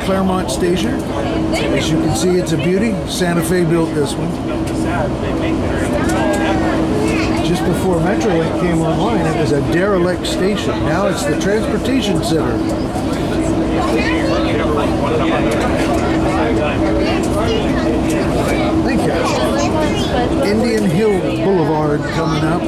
Claremont station. As you can see, it's a beauty. Santa Fe built this one. Just before Metrolink came online, it was a derelict station. Now it's the transportation center. Thank you. Indian Hill Boulevard coming up.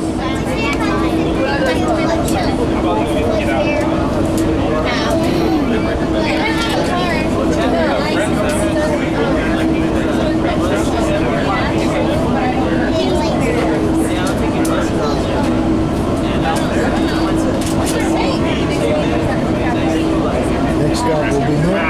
Next stop will be North.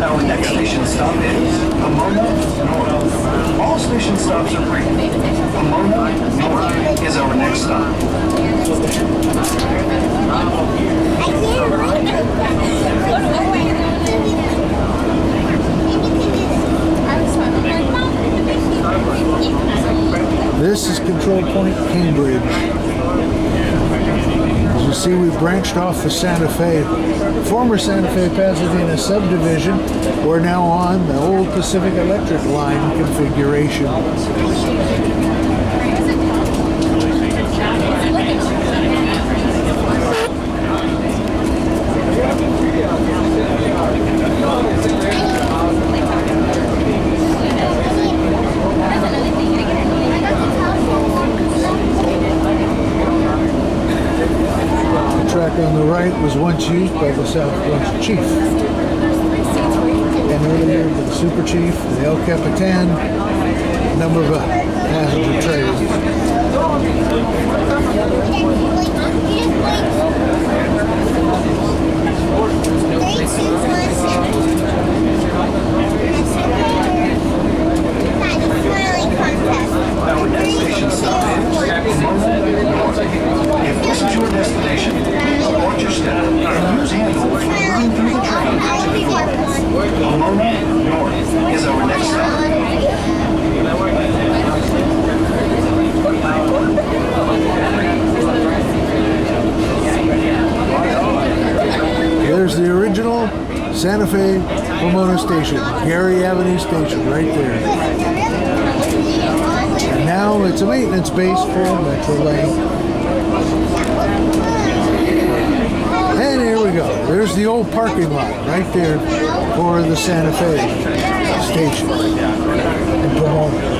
Our next station stop is Pomona North. All station stops are free. Pomona North is our next stop. This is Control Point Cambridge. As you see, we branched off the Santa Fe, former Santa Fe Pasadena subdivision. We're now on the old Pacific Electric line configuration. On the right was once used by the Southwest Chief. And earlier the Super Chief, the El Capitan, a number of passenger trains. Our next station stop is Pomona North. If this is your destination, please watch your step and use handles when moving through the train to the door. Pomona North is our next stop. There's the original Santa Fe Pomona station, Gary Avenue station, right there. And now it's a maintenance base for Metrolink. And here we go. There's the old parking lot right there for the Santa Fe station in Pomona.